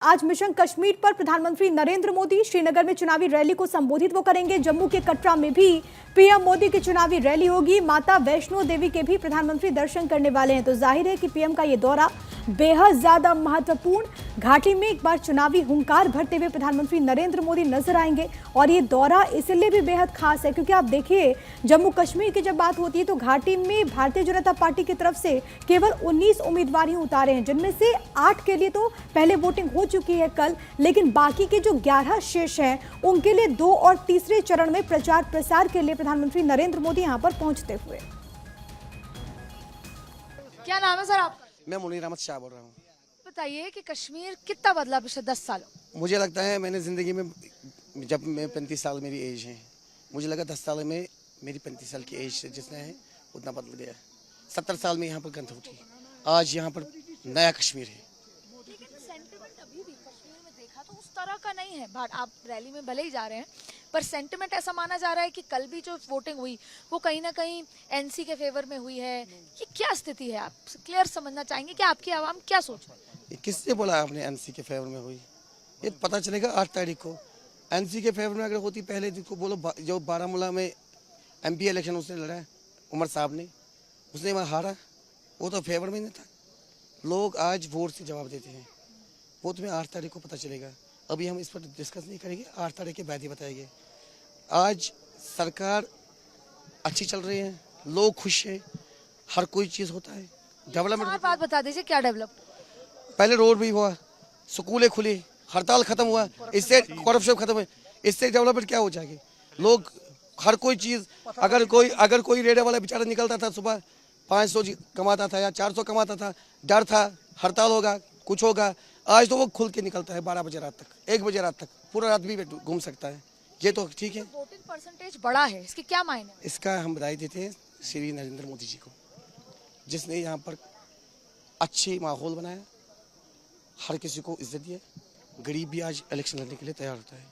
आज मिशन कश्मीर पर प्रधानमंत्री नरेंद्र मोदी श्रीनगर में चुनावी रैली को संबोधित वो करेंगे। जम्मू के कटरा में भी पीएम मोदी की चुनावी रैली होगी। माता वैष्णो देवी के भी प्रधानमंत्री दर्शन करने वाले हैं। तो जाहिर है कि पीएम का ये दौरा बेहद ज्यादा महत्वपूर्ण। घाटी में एक बार चुनावी हुंकार भरते हुए प्रधानमंत्री नरेंद्र मोदी नजर आएंगे और ये दौरा इसलिए भी बेहद खास है क्योंकि आप देखिए, जम्मू कश्मीर की जब बात होती है तो घाटी में भारतीय जनता पार्टी की तरफ से केवल 19 उम्मीदवार ही उतारे हैं, जिनमें से 8 के लिए तो पहले वोटिंग हो चुकी है कल, लेकिन बाकी के जो 11 शेष हैं उनके लिए 2 और तीसरे चरण में प्रचार प्रसार के लिए प्रधानमंत्री नरेंद्र मोदी यहां पर पहुंचते हुए। क्या नाम है सर आपका? मैं मुनीर अहमद शाह बोल रहा हूँ। बताइए कि कश्मीर कितना बदला पिछले 10 सालों? मुझे लगता है मैंने ज़िंदगी में, जब मैं 35 साल मेरी एज है, मुझे लगा 10 साल में मेरी 35 साल की एज से जितना है उतना बदल गया। 70 साल में यहाँ पर गंध उठी, आज यहाँ पर नया कश्मीर है। लेकिन सेंटिमेंट अभी भी कश्मीर में देखा तो उस तरह का नहीं है। आप रैली में भले ही जा रहे हैं, पर सेंटिमेंट ऐसा माना जा रहा है कि कल भी जो वोटिंग हुई वो कहीं ना कहीं एनसी के फेवर में हुई है। ये क्या स्थिति है? आप क्लियर समझना चाहेंगे कि आपकी आवाम क्या सोच रही है? किससे बोला आपने एनसी के फेवर में हुई? ये पता चलेगा 8 तारीख को। एनसी के फेवर में अगर होती पहले दिन को बोलो, जो बारामूला में एमपी इलेक्शन उसने लड़ा है उमर साहब ने, उसने वहाँ हारा, वो तो फेवर में नहीं था। लोग आज वोट से जवाब देते हैं, वो तुम्हें 8 तारीख को पता चलेगा। अभी हम इस पर डिस्कस नहीं करेंगे, 8 तारीख के बाद ही बताएंगे। आज सरकार अच्छी चल रही है, लोग खुश हैं, हर कोई चीज़ होता है। डेवलपमेंट बात बता दीजिए, क्या डेवलप? पहले रोड भी हुआ, स्कूलें खुली, हड़ताल खत्म हुआ, इससे करप्शन खत्म हुआ, इससे डेवलपमेंट क्या हो जाएगी? लोग हर कोई चीज़, अगर कोई रेडे वाला बेचारा निकलता था सुबह 500 कमाता था या 400 कमाता था, डर था हड़ताल होगा, कुछ होगा। आज तो वो खुल के निकलता है 12 बजे रात तक, 1 बजे रात तक, पूरा रात भी घूम सकता है। ये तो ठीक है। वोटिंग परसेंटेज बड़ा है, इसके क्या मायने? इसका हम बधाई देते हैं श्री नरेंद्र मोदी जी को, जिसने यहाँ पर अच्छी माहौल बनाया, हर किसी को इज्जत दिया। गरीब भी आज इलेक्शन लड़ने के लिए तैयार होता है।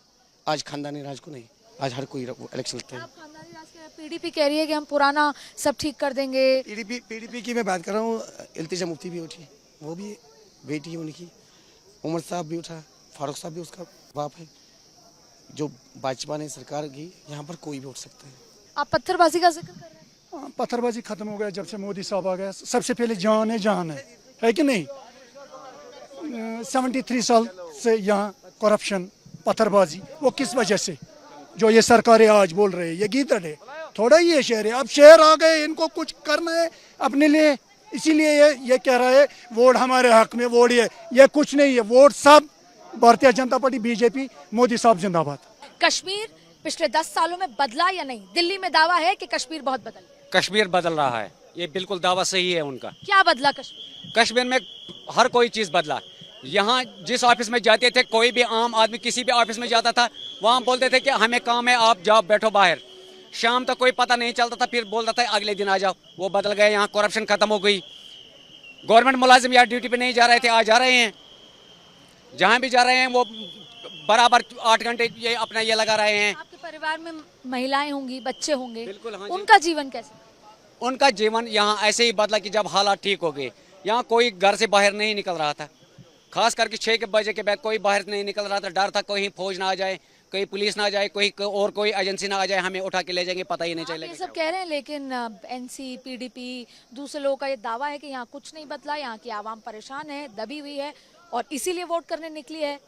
आज खानदानी राज को नहीं, आज हर कोई इलेक्शन लड़ता है। खानदानी राज के पीडीपी कह रही है कि हम पुराना सब ठीक कर देंगे। पीडीपी की मैं बात कर रहा हूँ। इल्तिजा मुफ्ती भी उठी, वो भी बेटी है उनकी। उमर साहब भी उठा, फारूक साहब भी उसका बाप है। जो भाजपा ने सरकार की, यहाँ पर कोई भी उठ सकता है। आप पत्थरबाजी का जिक्र कर रहे हैं? पत्थरबाजी खत्म हो गया जब से मोदी साहब आ गया। सबसे पहले जान है कि नहीं? 73 साल से यहाँ करप्शन, पत्थरबाजी, वो किस वजह से? जो ये सरकारें आज बोल रहे हैं ये गीदड़ है, थोड़ा ही ये शहर है। अब शहर आ गए, इनको कुछ करना है अपने लिए, इसीलिए ये कह रहा है वोट हमारे हक में, वोट ये कुछ नहीं है। वोट सब भारतीय जनता पार्टी, बीजेपी, मोदी साहब जिंदाबाद। कश्मीर पिछले 10 सालों में बदला या नहीं? दिल्ली में दावा है कि कश्मीर बहुत बदल गया। कश्मीर बदल रहा है, ये बिल्कुल दावा सही है उनका। क्या बदला कश्मीर? कश्मीर में हर कोई चीज बदला। यहाँ जिस ऑफिस में जाते थे, कोई भी आम आदमी किसी भी ऑफिस में जाता था, वहाँ बोलते थे कि हमें काम है, आप जाओ बैठो बाहर। शाम तक कोई पता नहीं चलता था, फिर बोलता था अगले दिन आ जाओ। वो बदल गए, यहाँ करप्शन खत्म हो गई। गवर्नमेंट मुलाजिम यहाँ ड्यूटी पे नहीं जा रहे थे, आज जा रहे हैं। जहाँ भी जा रहे हैं वो बराबर 8 घंटे ये अपना ये लगा रहे हैं। आपके परिवार में महिलाएं होंगी, बच्चे होंगे, बिल्कुल, हाँ जी। उनका जीवन कैसे? उनका जीवन यहाँ ऐसे ही बदला कि जब हालात ठीक हो गए। यहाँ कोई घर से बाहर नहीं निकल रहा था, खास करके 6 बजे के बाद कोई बाहर नहीं निकल रहा था। डर था कहीं फौज ना आ जाए, कोई पुलिस ना आ जाए, कोई एजेंसी ना आ जाए, हमें उठा के ले जाएंगे, पता ही नहीं चलेगा। ये सब कह रहे हैं, लेकिन एनसी, पीडीपी, दूसरे लोगों का ये दावा है कि यहाँ कुछ नहीं बदला, यहाँ की आवाम परेशान है, दबी हुई है और इसीलिए वोट करने निकली है।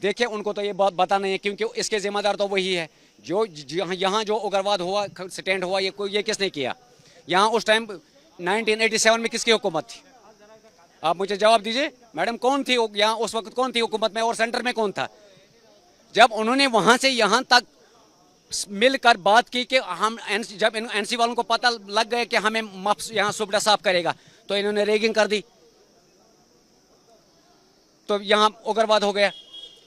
देखिए, उनको तो ये बात पता नहीं है, क्योंकि इसके जिम्मेदार तो वही है। जो यहाँ जो उग्रवाद हुआ, स्टैंड हुआ, ये किसने किया? यहाँ उस टाइम 1987 में किसकी हुकूमत थी? आप मुझे जवाब दीजिए मैडम, कौन थी यहाँ उस वक्त? कौन थी हुकूमत में और सेंटर में कौन था? जब उन्होंने वहां से यहाँ तक मिलकर बात की कि हम जब एनसी वालों को पता लग गया कि हमें यहाँ सुबड़ा साफ करेगा, तो इन्होंने रेगिंग कर दी, तो यहाँ उग्रवाद हो गया।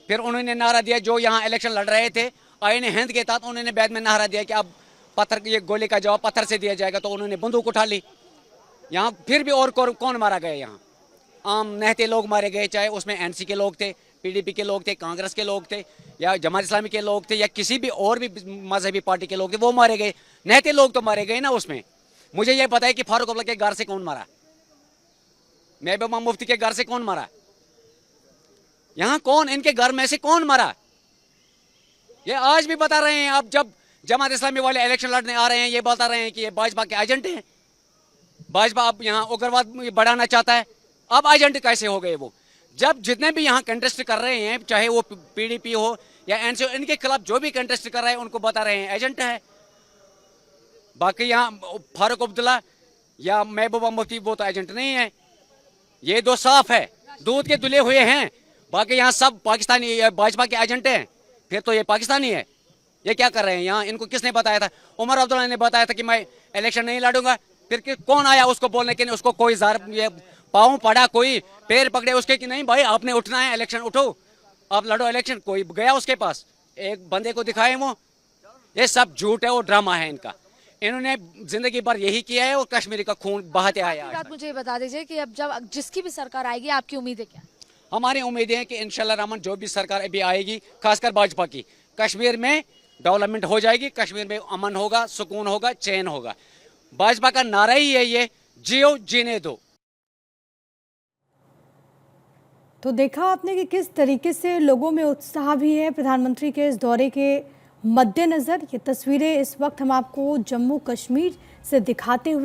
फिर उन्होंने नारा दिया, जो यहाँ इलेक्शन लड़ रहे थे आईन हिंद के तहत, उन्होंने बाद में नारा दिया कि अब पत्थर, ये गोली का जवाब पत्थर से दिया जाएगा, तो उन्होंने बंदूक उठा ली। यहाँ फिर भी और कौन मारा गया? यहाँ आम नहते लोग मारे गए, चाहे उसमें एनसी के लोग थे, पीडीपी के लोग थे, कांग्रेस के लोग थे, या जमात इस्लामी के लोग थे, या किसी भी और भी मजहबी पार्टी के लोग थे, वो मारे गए। नहते लोग तो मारे गए ना उसमें। मुझे ये पता है कि फारूक अब्दुल्ला के घर से कौन मारा, महबूबा मुफ्ती के घर से कौन मारा, यहाँ कौन, इनके घर में से कौन मरा, ये आज भी बता रहे हैं। अब जब जमात इस्लामी वाले इलेक्शन लड़ने आ रहे हैं, ये बता रहे हैं कि ये भाजपा के एजेंट हैं, भाजपा अब यहाँ उग्रवाद बढ़ाना चाहता है। अब एजेंट कैसे हो गए वो? जब जितने भी यहाँ कंटेस्ट कर रहे हैं, चाहे वो पीडीपी हो या एनसी, इनके खिलाफ जो भी कंटेस्ट कर रहे हैं उनको बता रहे हैं एजेंट है। बाकी यहाँ फारूक अब्दुल्ला या महबूबा मुफ्ती वो तो एजेंट नहीं है, ये दो साफ है, दूध के दुले हुए हैं। बाकी यहाँ सब पाकिस्तानी भाजपा के एजेंट हैं, फिर तो ये पाकिस्तानी है। ये क्या कर रहे हैं यहाँ? इनको किसने बताया था? उमर अब्दुल्ला ने बताया था कि मैं इलेक्शन नहीं लड़ूंगा। फिर कौन आया उसको बोलने के लिए? उसको कोई ये पाँव पड़ा, कोई पैर पकड़े उसके कि नहीं भाई आपने उठना है, इलेक्शन उठो, आप लड़ो इलेक्शन? कोई गया उसके पास? एक बंदे को दिखाए वो? ये सब झूठ है और ड्रामा है इनका। इन्होंने जिंदगी भर यही किया है और कश्मीरी का खून बहाते आया है। बात मुझे ये बता दीजिए कि अब जब जिसकी भी सरकार आएगी, आपकी उम्मीदें क्या? हमारी उम्मीदें हैं कि इंशाल्लाह रहमान जो भी सरकार अभी आएगी, खासकर भाजपा की, कश्मीर में डेवलपमेंट हो जाएगी, कश्मीर में अमन होगा, सुकून होगा, चैन होगा। भाजपा का नारा ही है ये, जियो जीने दो। तो देखा आपने कि किस तरीके से लोगों में उत्साह भी है प्रधानमंत्री के इस दौरे के मद्देनजर। ये तस्वीरें इस वक्त हम आपको जम्मू कश्मीर से दिखाते हुए